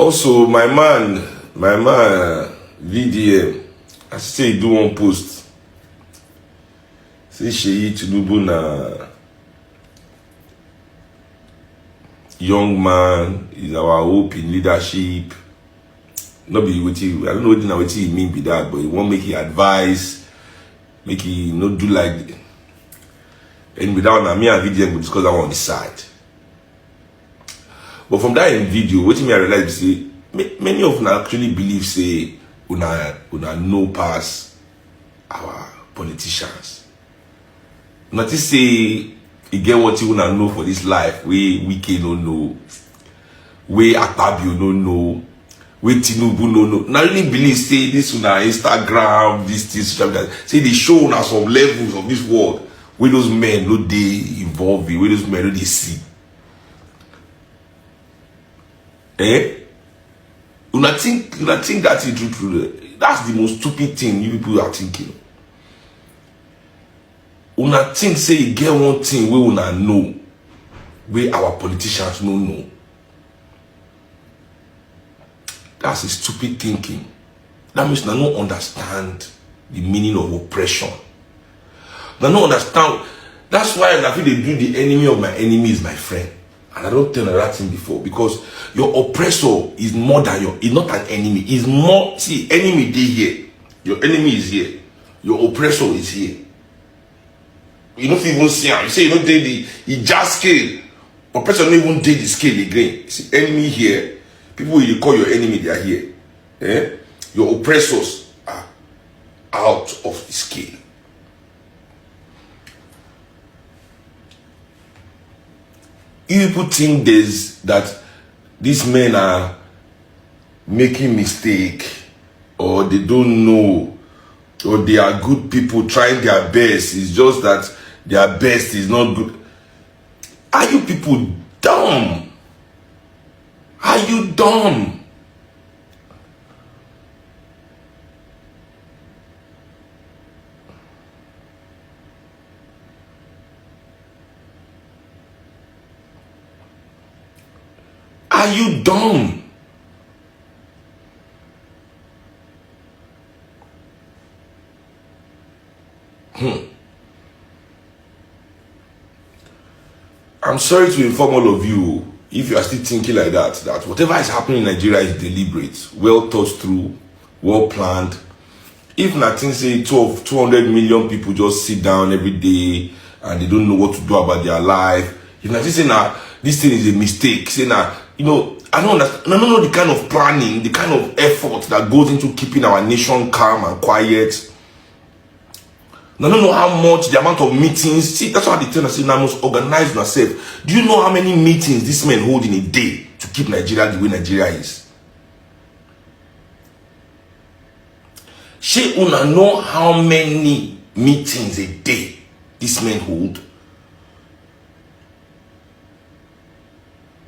Also, my man, VDM, I say do one post. Say Seyi Tinubu na young man is our hope in leadership. Not be what I don't know what he mean by that, but he won't make he advise, make he not do like. And without me and VDM, we discuss that one on the side. But from that video, what me I realize say many of them actually believe say una no pass our politicians. Not to say you get what you wanna know for this life, we don't know, we Akpabio don't know, we Tinubu no know. Now really believe say this una Instagram, this say they show una some levels of this world where those men no they involved, where those men no they see. Una think that is true. That's the most stupid thing you people are thinking. Una think say you get one thing we una know, where our politicians no know. That's a stupid thinking. That means they don't understand the meaning of oppression. They don't understand. That's why I feel they do the enemy of my enemy is my friend. And I don't tell that thing before, because your oppressor is more than is not an enemy. Is more, see, enemy they here. Your enemy is here. Your oppressor is here. You don't even see him. You say you don't take the just scale. Oppressor don't even take the scale again. See, enemy here. People you call your enemy, they are here. Your oppressors are out of the scale. You people think that these men are making mistake, or they don't know, or they are good people trying their best. It's just that their best is not good. Are you people dumb? Are you dumb? Are you dumb? I'm sorry to inform all of you, if you are still thinking like that whatever is happening in Nigeria is deliberate, well thought through, well planned. If nothing say 200 million people just sit down every day and they don't know what to do about their life, if nothing say now this thing is a mistake, say now, you know, I don't understand. I don't know the kind of planning, the kind of effort that goes into keeping our nation calm and quiet. I don't know how much, the amount of meetings. See, that's why they tell us, say, now must organize yourself. Do you know how many meetings these men hold in a day to keep Nigeria the way Nigeria is? She una know how many meetings a day these men hold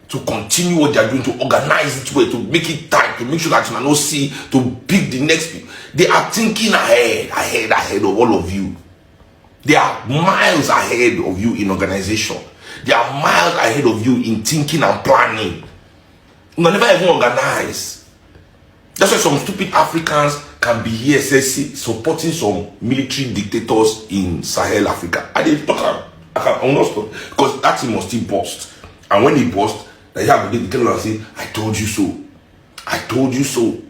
to continue what they are doing, to organize it well, to make it tight, to make sure that you not see, to pick the next people. They are thinking ahead of all of you. They are miles ahead of you in organization. They are miles ahead of you in thinking and planning. You never even organize. That's why some stupid Africans can be here supporting some military dictators in Sahel Africa. I didn't talk. I will not stop, because that thing must still burst. And when he burst, they have to tell and say, I told you so. I told you so.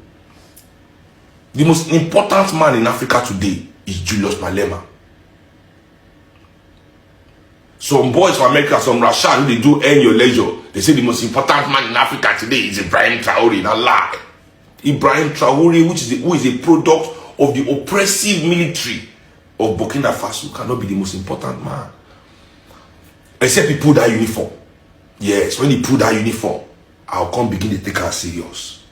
The most important man in Africa today is Julius Malema. Some boys from America, some Russian, they do earn your leisure. They say the most important man in Africa today is Ibrahim Traore. Not lie. Ibrahim Traore, who is a product of the oppressive military of Burkina Faso, cannot be the most important man. Except he put that uniform. Yes, when he put that uniform, I'll come begin to take her serious.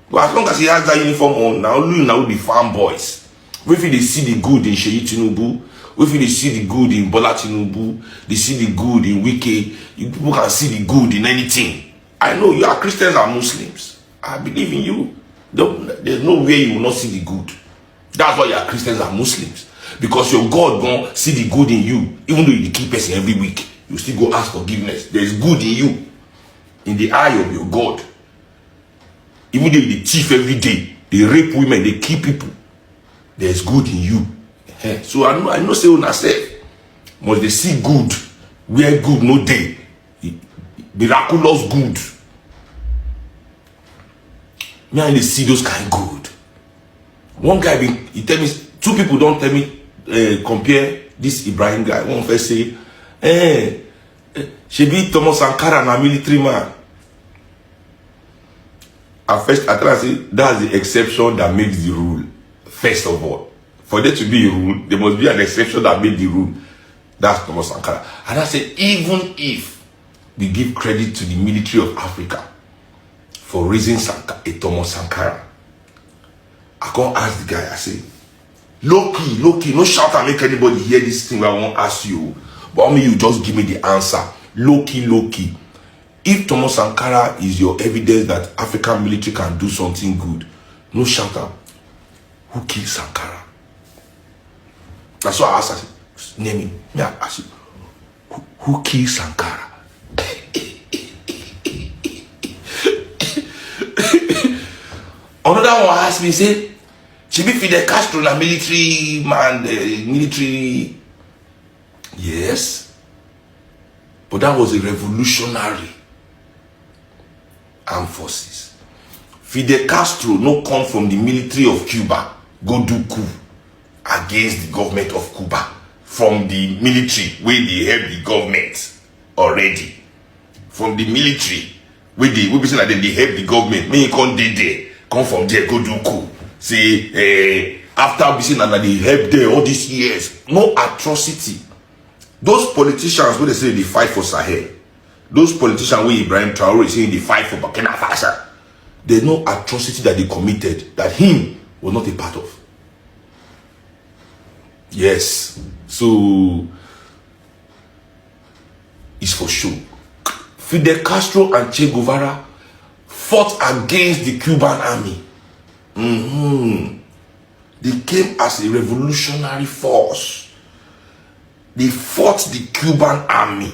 But as long as he has that uniform on, now will be farm boys. If they see the good in Seyi Tinubu, if they see the good in Bola Tinubu, they see the good in Wike, people can see the good in anything. I know you are Christians and Muslims. I believe in you. There's no way you will not see the good. That's why you are Christians and Muslims. Because your God gonna see the good in you, even though you keep person every week. You still go ask forgiveness. There is good in you, in the eye of your God. Even though they thief every day, they rape women, they kill people, there's good in you. So I know say on myself, must they see good where good no day. Miraculous good. Me and they see those kind of good. One guy he tell me, two people don't tell me compare this Ibrahim guy. One first say, she be Thomas Sankara na military man. At first I try to say that's the exception that makes the rule. First of all, for there to be a rule, there must be an exception that made the rule. That's Thomas Sankara. And I say, even if we give credit to the military of Africa for raising Thomas Sankara, I can't ask the guy, I say, low key, no shout and make anybody hear this thing where I won't ask you. But I mean, you just give me the answer. Low key. If Thomas Sankara is your evidence that African military can do something good, no shout out. Who killed Sankara? That's what I asked. I said, name it. Yeah, I said, who killed Sankara? Another one asked me, say, she be Fidel Castro, a military man, military. Yes. But that was a revolutionary armed forces. Fidel Castro no come from the military of Cuba, go do coup against the government of Cuba. From the military, where they help the government already. From the military, where we say like they help the government. Me come there, come from there, go do coup. Say, after we say that they help there all these years, no atrocity. Those politicians where they say they fight for Sahel, those politicians where Ibrahim Traore is saying they fight for Burkina Faso, there's no atrocity that they committed that him was not a part of. Yes. So it's for sure. Fidel Castro and Che Guevara fought against the Cuban army. They came as a revolutionary force. They fought the Cuban army.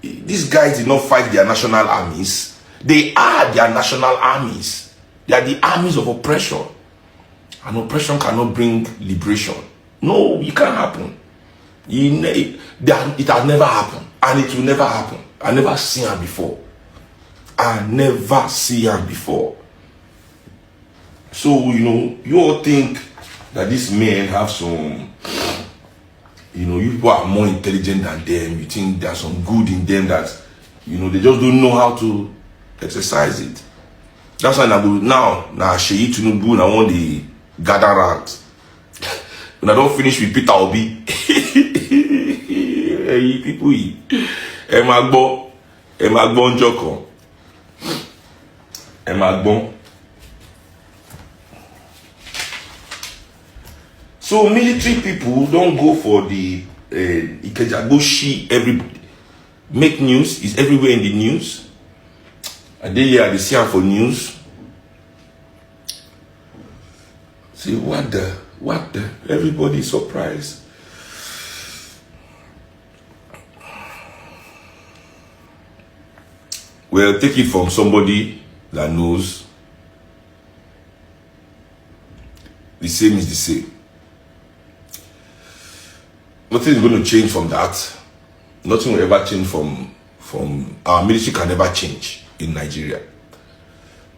These guys did not fight their national armies. They are their national armies. They are the armies of oppression. And oppression cannot bring liberation. No, it can't happen. It has never happened. And it will never happen. I never seen her before. I never see her before. So, you all think that these men have some, you people are more intelligent than them. You think there's some good in them that, they just don't know how to exercise it. That's why now Seyi Tinubu, I want the gather ranks. When I don't finish with Peter Obi, hey, people, Emagbo Njoko, Emagbo. So military people don't go for the Ikejagoshi. Everybody make news is everywhere in the news. And they see her for news. See what the everybody is surprised. Well, take it from somebody that knows. The same is the same. Nothing is going to change from that. Nothing will ever change from our military can never change in Nigeria.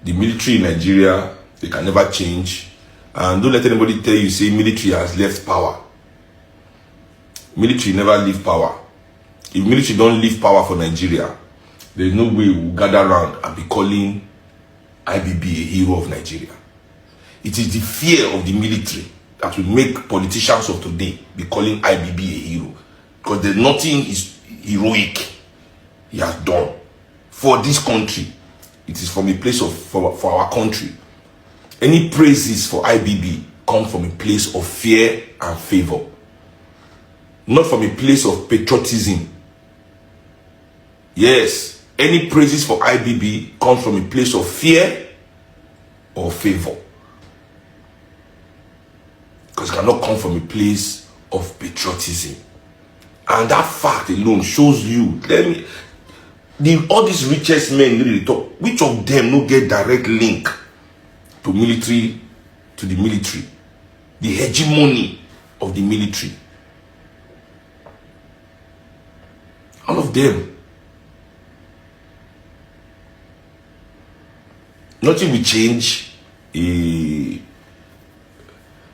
The military in Nigeria, they can never change. And don't let anybody tell you, say military has left power. Military never leave power. If military don't leave power for Nigeria, there's no way we'll gather around and be calling IBB a hero of Nigeria. It is the fear of the military that will make politicians of today be calling IBB a hero. Because there's nothing is heroic he has done for this country. It is from a place of for our country. Any praises for IBB come from a place of fear and favor, not from a place of patriotism. Yes, any praises for IBB come from a place of fear or favor, because it cannot come from a place of patriotism. And that fact alone shows you, all these richest men really talk, which of them no get direct link to military, to the military, the hegemony of the military? All of them. Nothing will change. And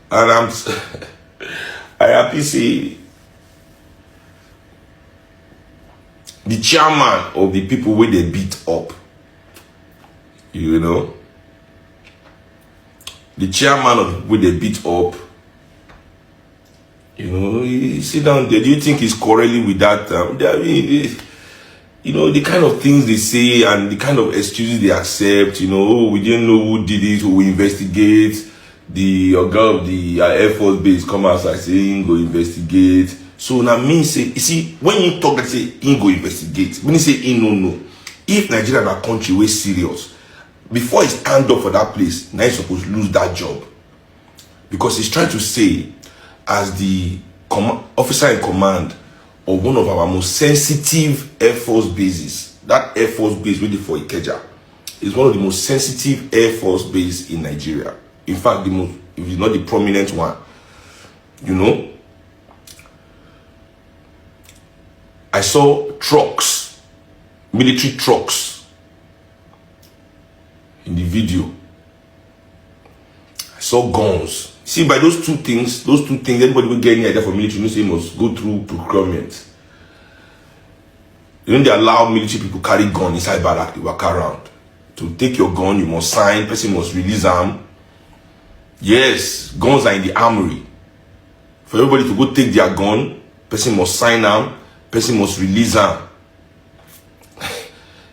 I happy say the chairman of the people where they beat up, you know, the chairman of the people they beat up, you know, he sit down there. Do you think he's quarreling with that? You know, the kind of things they say and the kind of excuses they accept, you know, oh, we didn't know who did it, we investigate. The Oga of the Air Force base come outside saying, go investigate. So now me say, you see, when you talk, let's say, he go investigate. When you say, he no. If Nigeria is a country way serious, before he stand up for that place, now he's supposed to lose that job. Because he's trying to say, as the officer in command of one of our most sensitive Air Force bases, that Air Force base waiting for Ikeja is one of the most sensitive Air Force bases in Nigeria. In fact, the most, if it's not the prominent one, you know. I saw trucks, military trucks in the video. I saw guns. See, by those two things, anybody will get any idea for military, you know, must go through procurement. You know, they allow military people carry gun inside barrack, they walk around. To take your gun, you must sign, person must release them. Yes, guns are in the armory. For everybody to go take their gun, person must sign them, person must release them.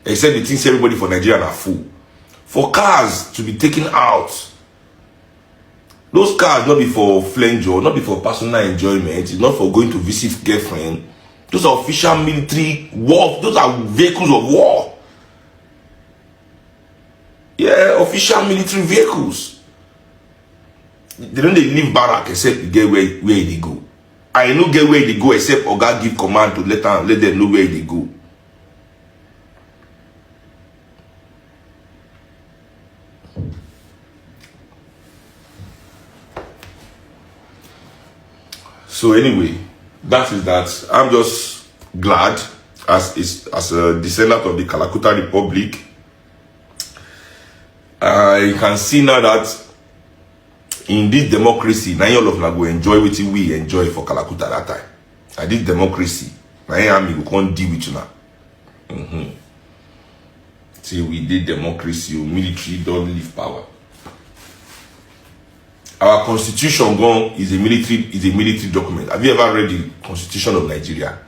Except they think everybody for Nigeria are full. For cars to be taken out, those cars not be for flenjo, not be for personal enjoyment, it's not for going to visit girlfriend. Those are official military war, those are vehicles of war. Yeah, official military vehicles. They don't leave barrack except to get where they go. I no get where they go except Oga give command to let them know where they go. So anyway, that is that. I'm just glad as a descendant of the Kalakuta Republic. I can see now that in this democracy, now all of them go enjoy what we enjoy for Kalakuta that time. And this democracy, now we can't deal with you now. See, we did democracy, military don't leave power. Our constitution is a military document. Have you ever read the Constitution of Nigeria?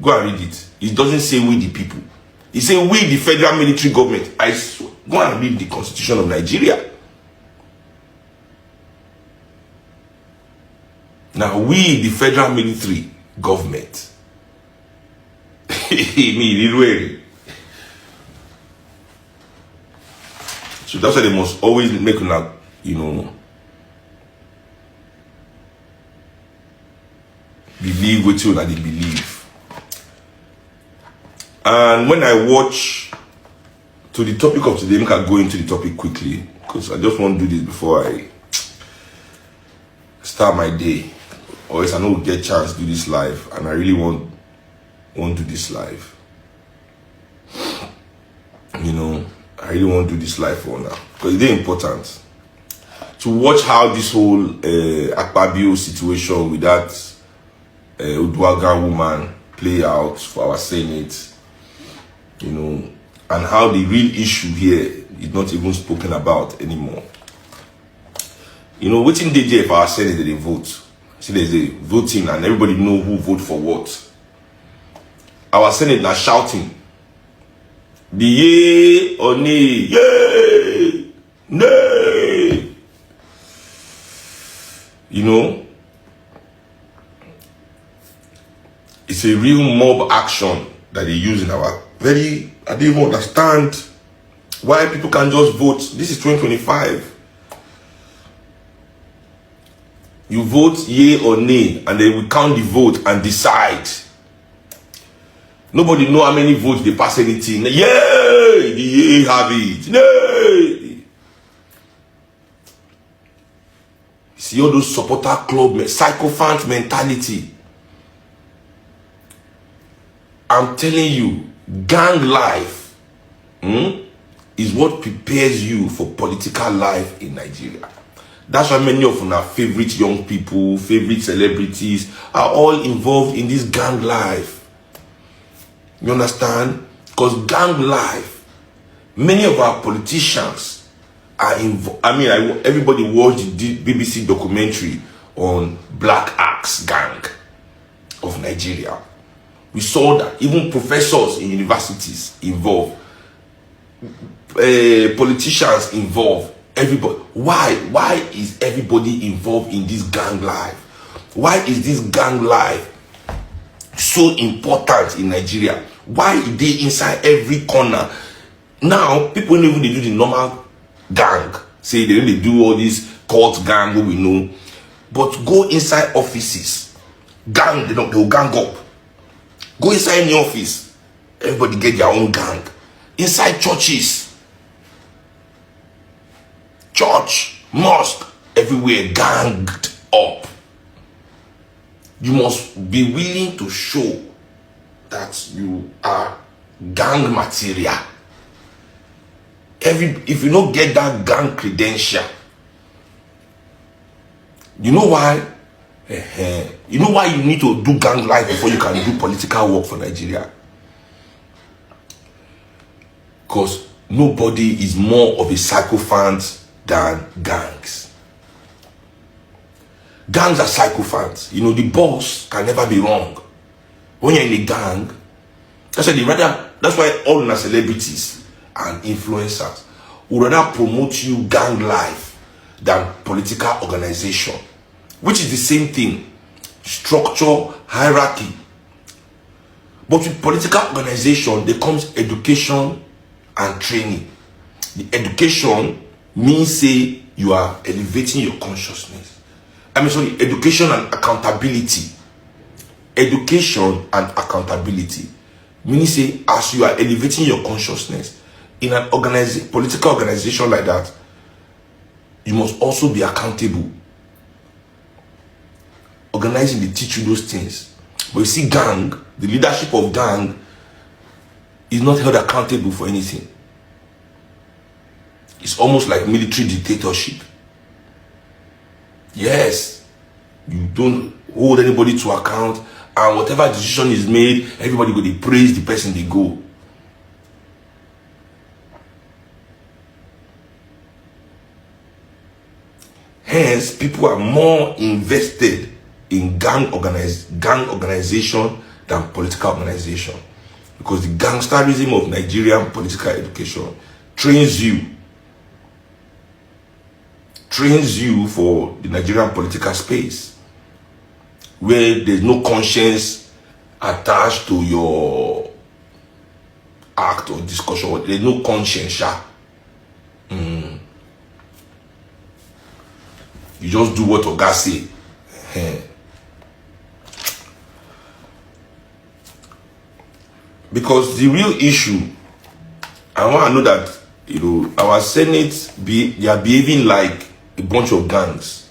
Go and read it. It doesn't say we the people. It says we the federal military government. I swear, go and read the Constitution of Nigeria. Now we the federal military government. Me, really. So that's why they must always make like, you know, believe what you they believe. And when I watch to the topic of today, I can go into the topic quickly because I just want to do this before I start my day. Or else I know we'll get a chance to do this live, and I really want to do this live. You know, I really want to do this live for now because it's very important to watch how this whole Akpabio situation with that Uduaga woman play out for our Senate, you know, and how the real issue here is not even spoken about anymore. You know, waiting the day for our Senate that they vote. See, there's a voting and everybody know who vote for what. Our Senate now shouting, the yay or nay, yay, nay. You know, it's a real mob action that they use in our I don't even understand why people can just vote. This is 2025. You vote yay or nay, and they will count the vote and decide. Nobody know how many votes they pass anything. Yay! They have it. Yay! See all those supporter club, sycophant mentality. I'm telling you, gang life is what prepares you for political life in Nigeria. That's why many of our favorite young people, favorite celebrities are all involved in this gang life. You understand? Because gang life, many of our politicians are involved. I mean, everybody watched the BBC documentary on Black Axe Gang of Nigeria. We saw that even professors in universities involved, politicians involved, everybody. Why is everybody involved in this gang life? Why is this gang life so important in Nigeria? Why is they inside every corner? Now people don't even do the normal gang. Say they really do all this cult gang what we know, but go inside offices, gang, they'll gang up. Go inside any office, everybody get their own gang. Inside churches, church, mosque, everywhere ganged up. You must be willing to show that you are gang material. If you don't get that gang credential, you know why? You know why you need to do gang life before you can do political work for Nigeria? Because nobody is more of a sycophant than gangs. Gangs are sycophants. You know, the boss can never be wrong. When you're in a gang, that's why all our celebrities and influencers would rather promote you gang life than political organization, which is the same thing. Structure, hierarchy. But with political organization, there comes education and training. The education means say you are elevating your consciousness. Education and accountability. Education and accountability means say as you are elevating your consciousness in an political organization like that, you must also be accountable. Organizing, they teach you those things. But you see, gang, the leadership of gang is not held accountable for anything. It's almost like military dictatorship. Yes, you don't hold anybody to account, and whatever decision is made, everybody go, they praise the person they go. Hence, people are more invested in gang organization than political organization, because the gangsterism of Nigerian political education trains you for the Nigerian political space, where there's no conscience attached to your act or discussion. There's no conscience. You just do what Oga say. Because the real issue, I want to know that, you know, our Senate, they are behaving like a bunch of gangsters.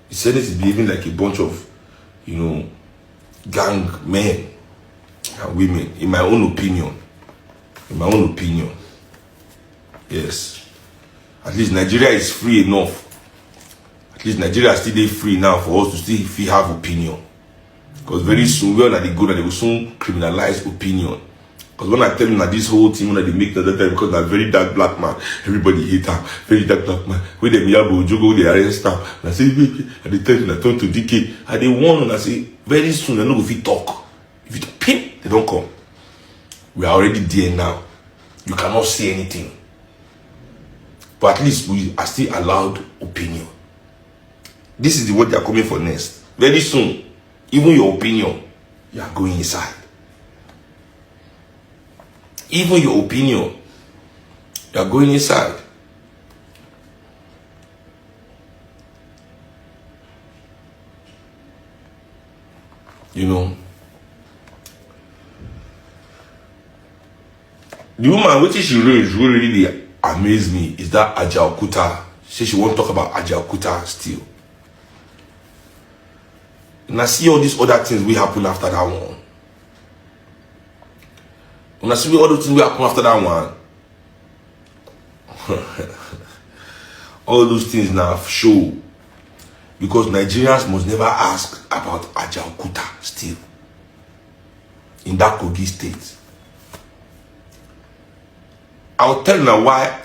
The Senate is behaving like a bunch of, you know, gang men and women, in my own opinion. Yes. At least Nigeria is free enough. At least Nigeria is still free now for us to still have opinion. Because very soon, when they go, they will soon criminalize opinion. Because when I tell them that this whole thing, when they make the time, because they're very dark black man, everybody hate him, very dark black man. When they yabo jogo, they arrest him. And I say, baby, and they tell them I turn to DK. And they warn and I say, very soon, they're not going to talk. If you pin, they don't come. We are already there now. You cannot say anything. But at least we are still allowed opinion. This is the word they are coming for next. Very soon, even your opinion, you are going inside. Even your opinion, you are going inside. You know, The woman, which she really amazed me, is that Ajaokuta. She won't talk about Ajaokuta still. And I see all these other things will happen after that one. When I see all those things will happen after that one, all those things now show. Because Nigerians must never ask about Ajaokuta still. In that Kogi state. I'll tell you now why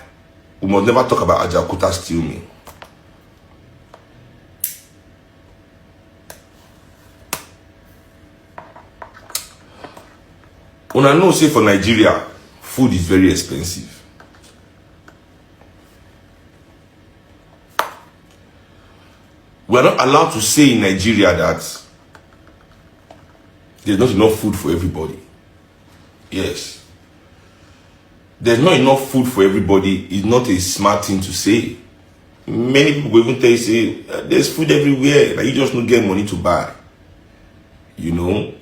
we must never talk about Ajaokuta still me. When I know, say for Nigeria, food is very expensive. We are not allowed to say in Nigeria that there's not enough food for everybody. Yes. There's not enough food for everybody is not a smart thing to say. Many people will even tell you, say, there's food everywhere, like you just don't get money to buy. You know?